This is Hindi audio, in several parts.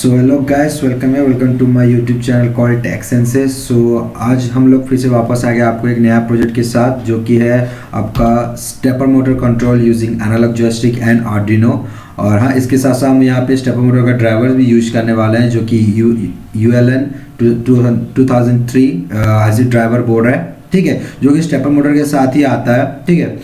So hello guys, welcome to my YouTube channel called Tech Senses. So आज हम लोग फिर से वापस आ गए आपको एक नया प्रोजेक्ट के साथ, जो कि है आपका stepper motor control using analog joystick and Arduino. और हाँ, इसके साथ साथ हम यहाँ पे स्टेपर मोटर का ड्राइवर भी यूज करने वाले हैं, जो कि ULN 2003 एज ड्राइवर बोर्ड है, ठीक है, जो कि स्टेपर मोटर के साथ ही आता है, ठीक है।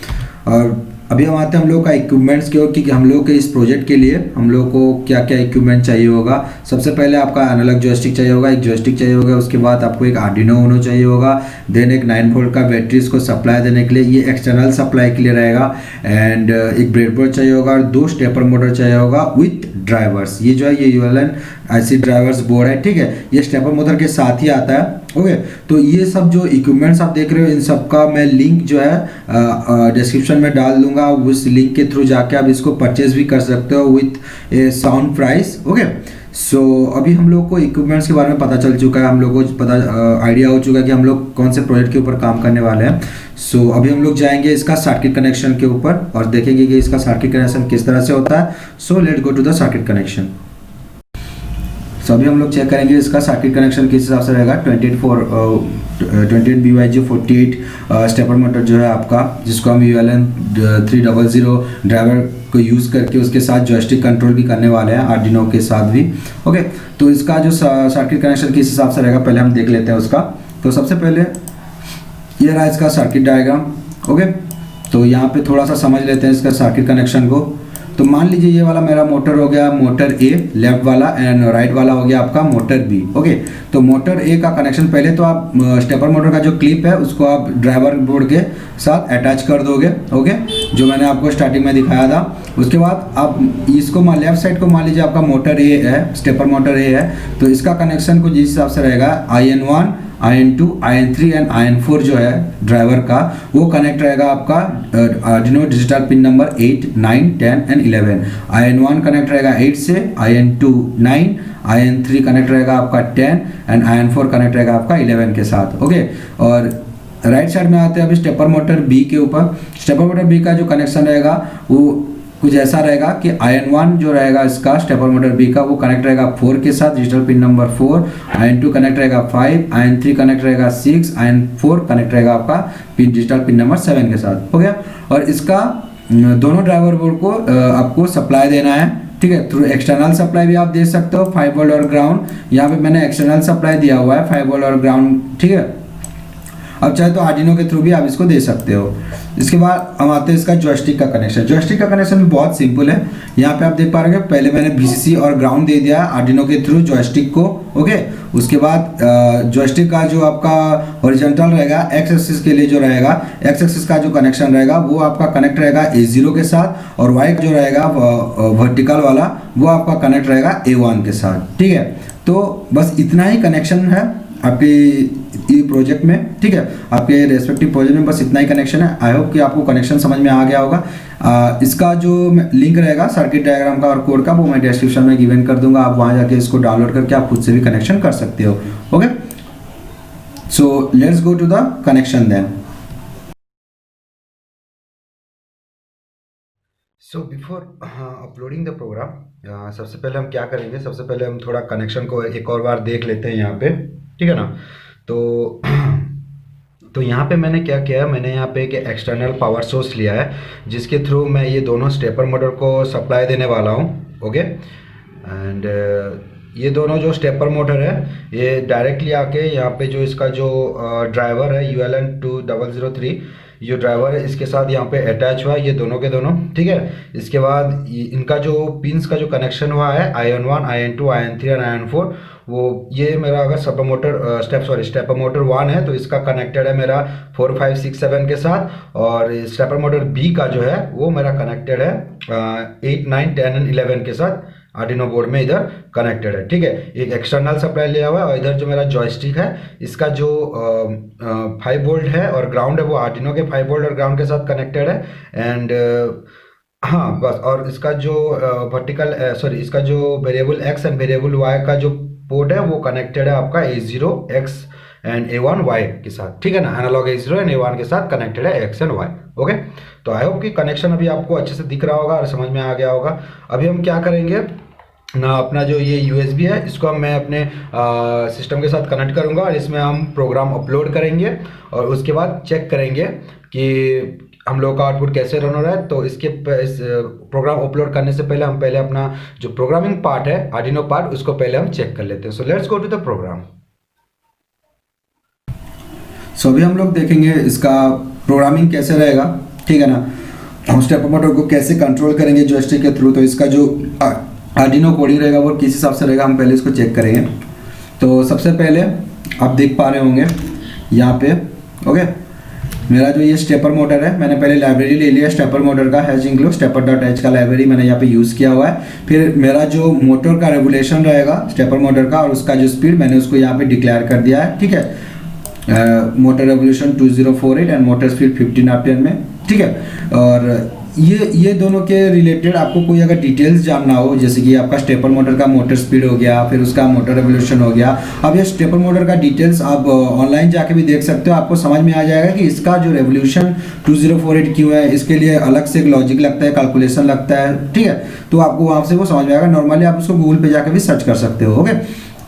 और अभी हम आते हैं हम लोग का इक्विपमेंट्स के, कि हम लोग के इस प्रोजेक्ट के लिए हम लोग को क्या क्या इक्विपमेंट चाहिए होगा। सबसे पहले आपका एनालॉग जॉयस्टिक चाहिए होगा, एक जॉयस्टिक चाहिए होगा। उसके बाद आपको एक आर्डिनो ऊनो चाहिए होगा। देन एक 9 वोल्ट का बैटरी इसको सप्लाई देने के लिए, ये एक्सटर्नल सप्लाई के लिए रहेगा। एंड एक ब्रेडबोर्ड चाहिए होगा और 2 स्टेपर मोटर चाहिए होगा विथ ड्राइवर्स। ये जो है ये ULN ऐसी ड्राइवर्स बोर्ड है, ठीक है। ये स्टेपर मोटर के साथ ही आता है, ओके। तो ये सब जो इक्विपमेंट्स आप देख रहे हो, इन सब का मैं लिंक जो है डिस्क्रिप्शन में डाल दूंगा। उस लिंक के थ्रू जाके आप इसको परचेज भी कर सकते हो with a sound price, okay. So अभी हम लोग को इक्विपमेंट्स के बारे में पता चल चुका है, हम लोग को पता आइडिया हो चुका है कि हम लोग कौन से प्रोजेक्ट के ऊपर काम करने वाले हैं। सो अभी हम लोग जाएंगे इसका सर्किट कनेक्शन के ऊपर और देखेंगे कि इसका सर्किट कनेक्शन किस तरह से होता है। So let's go to the circuit connection. So अभी हम लोग चेक करेंगे इसका सर्किट कनेक्शन किस हिसाब से रहेगा। 28 BYG 48 स्टेपर मोटर जो है आपका, जिसको हम ULN 300 ड्राइवर को यूज़ करके उसके साथ जॉयस्टिक कंट्रोल भी करने वाले हैं, आर्डिनो के साथ भी, ओके। तो इसका जो सर्किट कनेक्शन किस हिसाब से रहेगा पहले हम देख लेते हैं उसका। तो सबसे पहले ये रहा इसका सर्किट डायग्राम, ओके। तो यहाँ पे थोड़ा सा समझ लेते हैं इसका सर्किट कनेक्शन को। तो मान लीजिए ये वाला मेरा मोटर हो गया मोटर A लेफ्ट वाला, एंड राइट वाला हो गया आपका मोटर B, ओके। तो मोटर A का कनेक्शन पहले तो आप स्टेपर मोटर का जो क्लिप है उसको आप ड्राइवर बोर्ड के साथ अटैच कर दोगे, ओके, जो मैंने आपको स्टार्टिंग में दिखाया था। उसके बाद आप इसको लेफ्ट साइड को मान लीजिए आपका मोटर A है, स्टेपर मोटर A है। तो इसका कनेक्शन को जिस हिसाब से रहेगा IN1 IN2 IN3 and IN4 जो है ड्राइवर का, वो कनेक्ट रहेगा आपका Arduino digital pin number 8, 9, 10 and 11। IN1 connect रहेगा 8 से, IN2 9, IN3 कनेक्ट रहेगा आपका 10 एंड IN4 कनेक्ट रहेगा आपका 11 के साथ, ओके। और राइट साइड में आते हैं अभी स्टेपर मोटर B के ऊपर। स्टेपर मोटर B का जो कनेक्शन रहेगा वो कुछ ऐसा रहेगा कि IN1 जो रहेगा इसका स्टेपर मोटर B का, वो कनेक्ट रहेगा 4 के साथ, digital pin number 4। IN2 connect रहेगा 5, IN3 कनेक्ट रहेगा 6, IN4 कनेक्ट रहेगा आपका डिजिटल पिन नंबर 7 के साथ, हो गया। और इसका दोनों ड्राइवर बोर्ड को आपको सप्लाई देना है, ठीक है। थ्रू एक्सटर्नल सप्लाई भी आप दे सकते हो, 5 वोल्ट और ग्राउंड। यहाँ पे मैंने एक्सटर्नल सप्लाई दिया हुआ है 5 वोल्ट और ग्राउंड, ठीक है। अब चाहे तो आर्डिनो के थ्रू भी आप इसको दे सकते हो। इसके बाद हम आते हैं इसका जॉयस्टिक का कनेक्शन। जॉयस्टिक का कनेक्शन भी बहुत सिंपल है। यहाँ पे आप देख पा रहे हैं, पहले मैंने VCC और ग्राउंड दे दिया है आर्डिनो के थ्रू जॉयस्टिक को, ओके। उसके बाद जॉयस्टिक का जो आपका हॉरिजॉन्टल रहेगा, एक्स एक्सिस के लिए जो रहेगा, एक्स एक्सिस का जो कनेक्शन रहेगा वो आपका कनेक्ट रहेगा A0 के साथ, और वाई जो रहेगा वर्टिकल वाला वो आपका कनेक्ट रहेगा A1 के साथ, ठीक है। तो बस इतना ही कनेक्शन है आपके प्रोजेक्ट में, ठीक है। आपके रेस्पेक्टिव प्रोजेक्ट में बस इतना ही कनेक्शन है। आई होप कि आपको कनेक्शन समझ में आ गया होगा। इसका जो लिंक रहेगा सर्किट डायग्राम का और कोड का, वो मैं डिस्क्रिप्शन में गिवन कर दूंगा। आप वहां जाके इसको डाउनलोड करके आप खुद से भी कनेक्शन कर सकते हो, okay. So let's go to the connection then. So before uploading the program, सबसे पहले हम क्या करेंगे, सबसे पहले हम थोड़ा कनेक्शन को एक और बार देख लेते हैं यहाँ पे, ठीक है ना। तो यहाँ पे मैंने क्या किया है, मैंने यहाँ पे एक एक्सटर्नल पावर सोर्स लिया है, जिसके थ्रू मैं ये दोनों स्टेपर मोटर को सप्लाई देने वाला हूँ, ओके। एंड ये दोनों जो स्टेपर मोटर है, ये डायरेक्टली आके यहाँ पे जो इसका जो ड्राइवर है ULN 2003 जो ड्राइवर है, इसके साथ यहाँ पे अटैच हुआ है, ये दोनों के दोनों, ठीक है। इसके बाद इनका जो पिंस का जो कनेक्शन हुआ है IN1 IN2 IN3 और IN4, वो ये मेरा अगर स्टेपर मोटर 1 है तो इसका कनेक्टेड है मेरा 4, 5, 6, 7 के साथ। और स्टेपर मोटर B का जो है वो मेरा कनेक्टेड है 8, 9, 10 एंड 11 के साथ, आर्डिनो बोर्ड में इधर कनेक्टेड है, ठीक है। एक एक्सटर्नल सप्लाई लिया हुआ है, और इधर जो मेरा जॉयस्टिक है इसका जो 5 वोल्ट है और ग्राउंड है, वो आर्डिनो के 5 वोल्ट और ग्राउंड के साथ कनेक्टेड है। एंड हाँ बस, और इसका जो इसका जो variable X and variable Y का जो पोर्ट है वो कनेक्टेड है आपका A0 X and A1 Y के साथ, ठीक है ना। एनालॉग A0 एंड A1 के साथ कनेक्टेड है X एंड Y, ओके। तो आई होप कि कनेक्शन अभी आपको अच्छे से दिख रहा होगा और समझ में आ गया होगा। अभी हम क्या करेंगे, ना अपना जो ये USB है इसको मैं अपने सिस्टम के साथ कनेक्ट करूँगा और इसमें हम प्रोग्राम अपलोड करेंगे और उसके बाद चेक करेंगे कि हम लोग का आउटपुट कैसे रन हो रहा है। तो इस प्रोग्राम अपलोड करने से पहले हम पहले अपना जो प्रोग्रामिंग पार्ट है आर्डिनो पार्ट उसको पहले हम चेक कर लेते हैं। So let's go to the program. So अभी हम लोग देखेंगे इसका प्रोग्रामिंग कैसे रहेगा, ठीक है ना। हम स्टेपर मोटर को कैसे कंट्रोल करेंगे जॉयस्टिक के थ्रू। तो इसका जो आर्डिनो कोडिंग रहेगा वो किस हिसाब से रहेगा हम पहले इसको चेक करेंगे। तो सबसे पहले आप देख पा रहे होंगे यहाँ पे, ओके, मेरा जो ये स्टेपर मोटर है मैंने पहले लाइब्रेरी ले लिया स्टेपर मोटर का हैज इंक्लूड stepper.h का लाइब्रेरी मैंने यहाँ पे यूज़ किया हुआ है। फिर मेरा जो मोटर का रेगुलेशन रहेगा स्टेपर मोटर का और उसका जो स्पीड मैंने उसको यहाँ पे डिक्लेयर कर दिया है, ठीक है। Motor revolution 2048 and motor speed 15 RPM में, ठीक है। और ये दोनों के रिलेटेड आपको कोई अगर डिटेल्स जानना हो, जैसे कि आपका स्टेपर मोटर का मोटर स्पीड हो गया, फिर उसका मोटर रेवोल्यूशन हो गया। अब ये स्टेपर मोटर का डिटेल्स आप ऑनलाइन जाके भी देख सकते हो, आपको समझ में आ जाएगा कि इसका जो रेवोल्यूशन 2048 क्यों है, इसके लिए अलग से एक लॉजिक लगता है, कैलकुलेशन लगता है, ठीक है। तो आपको वहाँ से वो समझ में आएगा। नॉर्मली आप उसको गूगल पे जाके भी सर्च कर सकते हो, ओके।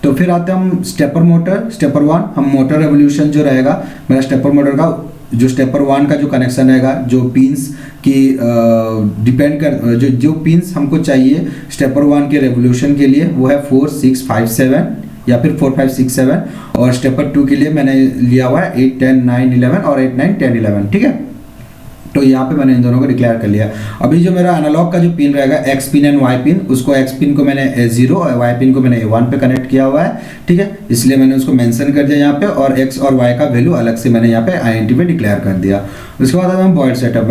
तो फिर आते हैं हम स्टेपर मोटर, स्टेपर 1। हम मोटर रेवोल्यूशन जो रहेगा मेरा स्टेपर मोटर का जो स्टेपर 1 का जो कनेक्शन रहेगा, जो पिन्स की डिपेंड कर जो पिन्स हमको चाहिए स्टेपर 1 के रेवोल्यूशन के लिए वो है 4, 6, 5, 7 या फिर 4, 5, 6, 7। और स्टेपर 2 के लिए मैंने लिया हुआ है 8, 10, 9, 11 और 8, 9, 10, 11, ठीक है। तो यहाँ पे मैंने इन दोनों को डिक्लेयर कर लिया। अभी जो मेरा एनालॉग का जो पिन रहेगा X pin and Y pin, उसको एक्स पिन को मैंने 0 और वाई पिन को मैंने 1 पे कनेक्ट किया हुआ है, ठीक है। इसलिए मैंने उसको मेंशन कर दिया यहाँ पे और एक्स और वाई का वैल्यू अलग से मैंने यहाँ पे INT पे डिक्लेयर कर दिया। उसके बाद हम बॉयड सेटअप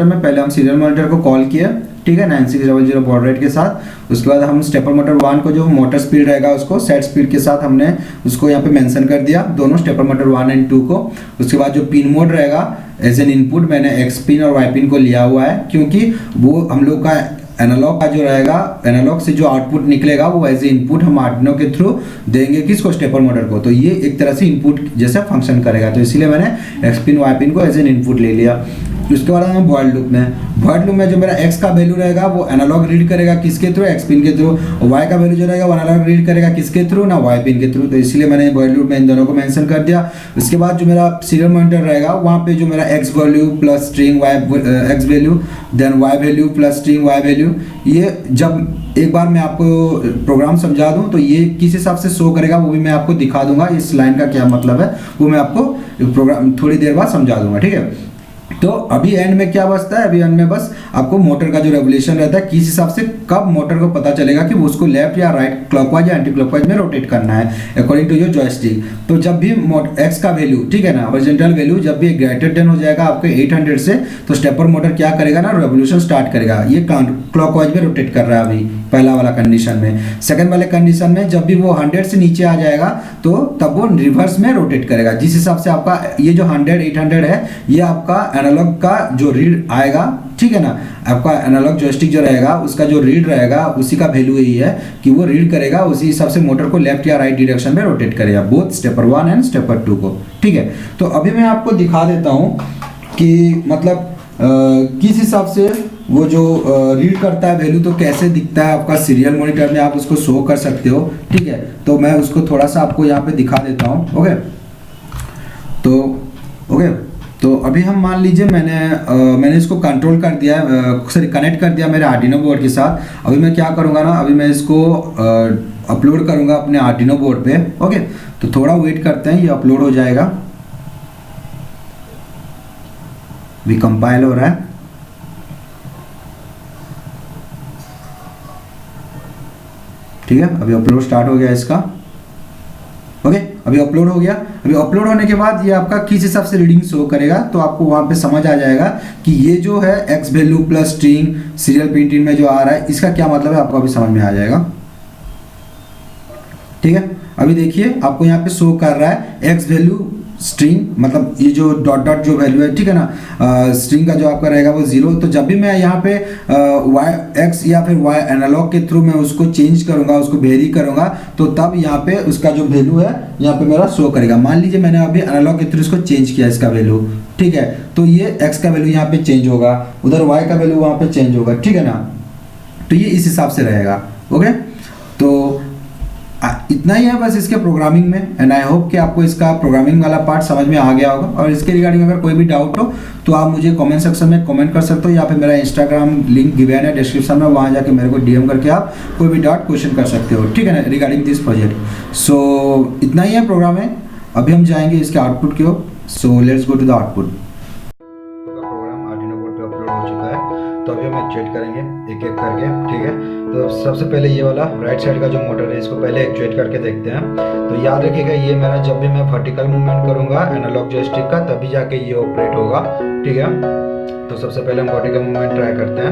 में पहले हम सीरियल मॉनिटर को कॉल किया, ठीक है, 9600 बॉड रेट के साथ। उसके बाद हम स्टेपर मोटर 1 को जो मोटर स्पीड रहेगा उसको सेट स्पीड के साथ हमने उसको यहाँ पे मेंशन कर दिया, दोनों स्टेपर मोटर 1 एंड 2 को। उसके बाद जो पिन मोड रहेगा एज एन इनपुट मैंने एक्स पिन और वाई पिन को लिया हुआ है, क्योंकि वो हम लोग का एनालॉग का जो रहेगा, एनालॉग से जो आउटपुट निकलेगा वो एज ए इनपुट हम आर्डिनो के थ्रू देंगे किसको, स्टेपर मोटर को। तो ये एक तरह से इनपुट जैसा फंक्शन करेगा, तो इसीलिए मैंने एक्स पिन वाई पिन को एज एन इनपुट ले लिया। उसके बाद हम वॉइड लूप में जो मेरा एक्स का वैल्यू रहेगा वो एनालॉग रीड करेगा किसके थ्रू, एक्स पिन के थ्रू, और वाई का वैल्यू जो रहेगा वो एनालॉग रीड करेगा किसके थ्रू, ना वाई पिन के थ्रू। तो इसलिए मैंने वॉइड लूप में इन दोनों को मेंशन कर दिया। उसके बाद जो मेरा सीरियल मॉनिटर रहेगा वहाँ पे जो मेरा X value plus string Y X value then Y value plus string Y value, ये जब एक बार मैं आपको प्रोग्राम समझा दूं तो ये किस हिसाब से शो करेगा वो भी मैं आपको दिखा दूंगा। इस लाइन का क्या मतलब है वो मैं आपको प्रोग्राम थोड़ी देर बाद समझा दूंगा, ठीक है। तो अभी एंड में क्या बचता है, अभी एंड में बस आपको मोटर का जो रेवोल्यूशन रहता है किस हिसाब से कब मोटर को पता चलेगा कि वो उसको लेफ्ट या राइट क्लॉकवाइज या एंटी क्लॉकवाइज में रोटेट करना है अकॉर्डिंग टू योर जॉयस्टिक। तो जब भी एक्स का वैल्यू, ठीक है ना, हॉरिजॉन्टल वैल्यू जब भी ग्रेटर देन हो जाएगा आपके 800 से, तो स्टेपर मोटर क्या करेगा ना, रेवोल्यूशन स्टार्ट करेगा। ये क्लॉकवाइज में रोटेट कर रहा है अभी पहला वाला कंडीशन में। सेकंड वाले कंडीशन में जब भी वो 100 से नीचे आ जाएगा तो तब वो रिवर्स में रोटेट करेगा। जिस हिसाब से आपका ये जो 100 800 है ये आपका एनालॉग का जो रीड आएगा, ठीक है ना, आपका एनालॉग जॉयस्टिक जो रहेगा उसका जो रीड रहेगा उसी का वैल्यू यही है कि वो रीड करेगा, उसी हिसाब से मोटर को लेफ्ट या राइट डायरेक्शन में रोटेट करेगा, बोथ स्टेपर 1 एंड स्टेपर 2 को, ठीक है। तो अभी मैं आपको दिखा देता हूं कि मतलब किस हिसाब से वो जो रीड करता है वैल्यू, तो कैसे दिखता है आपका सीरियल मॉनिटर में, आप उसको शो कर सकते हो, ठीक है। तो मैं उसको थोड़ा सा आपको यहाँ पे दिखा देता हूँ, ओके। तो अभी हम मान लीजिए मैंने इसको कंट्रोल कर दिया, सॉरी कनेक्ट कर दिया मेरे आर्डिनो बोर्ड के साथ। अभी मैं क्या करूँगा ना, अभी मैं इसको अपलोड करूँगा अपने आर्डिनो बोर्ड पे, ओके। तो थोड़ा वेट करते हैं, ये अपलोड हो जाएगा, अभी कंपाइल हो रहा है। ठीक है, अभी अपलोड स्टार्ट हो गया इसका, ओके। अभी अपलोड हो गया। अभी अपलोड होने के बाद ये आपका किस हिसाब से रीडिंग शो करेगा, तो आपको वहां पे समझ आ जाएगा कि ये जो है x value plus string serial printing में जो आ रहा है इसका क्या मतलब है, आपको अभी समझ में आ जाएगा, ठीक है। अभी देखिए आपको यहाँ पे शो कर रहा है एक्स वैल्यू स्ट्रिंग, मतलब ये जो डॉट डॉट जो वैल्यू है, ठीक है ना, स्ट्रिंग का जो आपका रहेगा वो 0। तो जब भी मैं यहाँ पे वाई एक्स या फिर वाई एनालॉग के थ्रू मैं उसको चेंज करूंगा, उसको वेरी करूंगा, तो तब यहाँ पे उसका जो वैल्यू है यहाँ पे मेरा शो करेगा। मान लीजिए मैंने अभी एनालॉग के थ्रू इसको चेंज किया इसका वैल्यू, ठीक है, तो ये एक्स का वैल्यू यहाँ पे चेंज होगा, उधर वाई का वैल्यू वहाँ पे चेंज होगा, ठीक है ना। तो ये इस हिसाब से रहेगा, ओके। तो इतना ही है बस इसके प्रोग्रामिंग में। एंड आई होप कि आपको इसका प्रोग्रामिंग वाला पार्ट समझ में आ गया होगा। और इसके रिगार्डिंग अगर कोई भी डाउट हो तो आप मुझे कमेंट सेक्शन में कमेंट कर सकते हो, या फिर मेरा इंस्टाग्राम लिंक गिवन है डिस्क्रिप्शन में, वहाँ जाके मेरे को डीएम करके आप कोई भी डाउट क्वेश्चन कर सकते हो, ठीक है ना, रिगार्डिंग दिस प्रोजेक्ट। सो इतना ही है प्रोग्राम में। अभी हम जाएंगे इसके आउटपुट की ओर। So let's go to the output. Program Arduino board पे अपलोड हो चुका है, तो अभी हम एक्चुएट करेंगे एक एक करके, ठीक है। तो सबसे पहले ये वाला राइट साइड का जो मोटर है इसको पहले एक्चुएट करके देखते हैं। तो याद रखिएगा ये मेरा जब भी मैं वर्टिकल मूवमेंट करूंगा एनालॉग जॉयस्टिक का तभी जाके ये ऑपरेट होगा, ठीक है। तो सबसे पहले हम वर्टिकल मूवमेंट ट्राई करते हैं।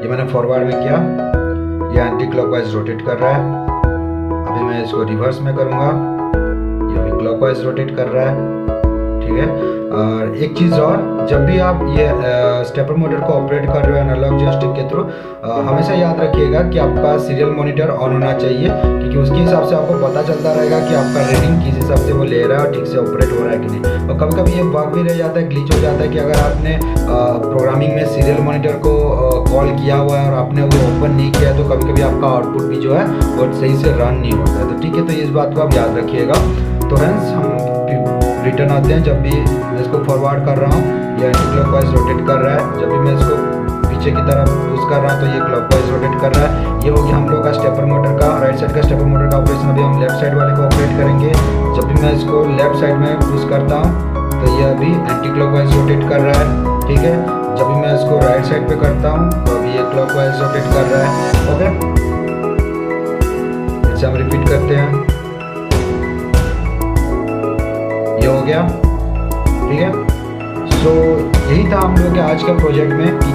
ये मैंने फॉरवर्ड में किया, ये एंटी क्लॉकवाइज रोटेट कर रहा है। अभी मैं इसको रिवर्स में करूंगा, ये भी क्लॉकवाइज रोटेट कर रहा है, ठीक है। और एक चीज़ और, जब भी आप ये स्टेपर मोटर को ऑपरेट कर रहे हो एनालॉग जॉयस्टिक के थ्रू, हमेशा याद रखिएगा कि आपका सीरियल मॉनिटर ऑन होना चाहिए, क्योंकि उसके हिसाब से आपको पता चलता रहेगा कि आपका रीडिंग किस हिसाब से वो ले रहा है और ठीक से ऑपरेट हो रहा है कि नहीं। और कभी कभी ये बग भी रह जाता है, ग्लिच हो जाता है कि अगर आपने प्रोग्रामिंग में सीरियल मॉनिटर को कॉल किया हुआ है और आपने वो ओपन नहीं किया, तो कभी कभी आपका आउटपुट भी जो है वो सही से रन नहीं होता है। तो ठीक है, तो इस बात को आप याद रखिएगा। तो फ्रेंड्स हम रिटर्न आते हैं। जब भी मैं इसको फॉरवर्ड कर रहा हूँ ये एंटी क्लॉकवाइज रोटेट कर रहा है, जब भी मैं इसको पीछे की तरफ पुश कर रहा हूँ तो ये क्लॉकवाइज रोटेट कर रहा है। ये हो गया हम लोग का स्टेपर मोटर का, राइट साइड का स्टेपर मोटर का ऑपरेशन। अभी हम लेफ्ट साइड वाले को ऑपरेट करेंगे। जब भी मैं इसको लेफ्ट साइड में पुश करता हूँ तो ये अभी एंटी क्लॉकवाइज रोटेट कर रहा है, ठीक है। जब भी मैं इसको राइट साइड पे करता हूँ तो अभी ये क्लॉकवाइज रोटेट कर रहा है, ओके। इसे हम रिपीट करते हैं, ये हो गया, ठीक है। सो यही था हम लोग के आज का प्रोजेक्ट में कि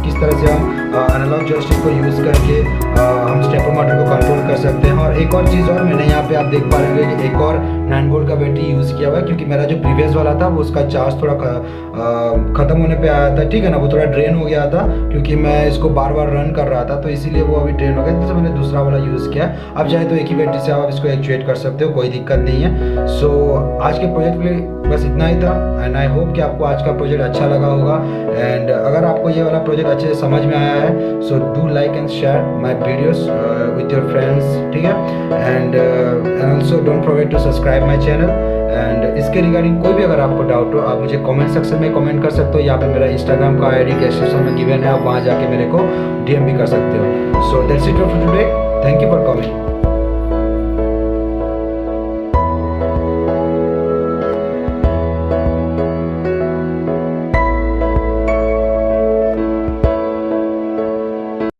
किस तरह से हम एनालॉग जॉयस्टिक को यूज़ करके हम स्टेपर मोटर को कंट्रोल कर सकते हैं। और एक और चीज़ और, मैंने यहाँ पे आप देख पा रहे हैं कि एक और 9 वोल्ट का बैटरी यूज़ किया हुआ है, क्योंकि मेरा जो प्रीवियस वाला था वो उसका चार्ज थोड़ा ख़त्म होने पे आया था, ठीक है ना, वो थोड़ा ड्रेन हो गया था, क्योंकि मैं इसको बार बार रन कर रहा था, तो इसीलिए वो अभी ड्रेन हो गया, तो मैंने दूसरा वाला यूज़ किया। अब चाहे तो एक ही बैटरी से आप इसको एक्चुएट कर सकते हो, कोई दिक्कत नहीं है। सो आज के प्रोजेक्ट में बस इतना ही था। एंड आई होप कि आपको आज का प्रोजेक्ट अच्छा लगा होगा। एंड अगर आपको ये वाला प्रोजेक्ट अच्छे से समझ में आया है, so do like and share my videos with your friends, ठीक है। And also don't forget to subscribe my channel. And इसके रिगार्डिंग कोई भी अगर आपको डाउट हो, आप मुझे कमेंट सेक्शन में कमेंट कर सकते हो, या फिर मेरा इंस्टाग्राम का आईडी डिस्क्रिप्शन में गिवन है, आप वहाँ जाके मेरे को डीएम भी कर सकते हो। So that's it for today, thank you for coming.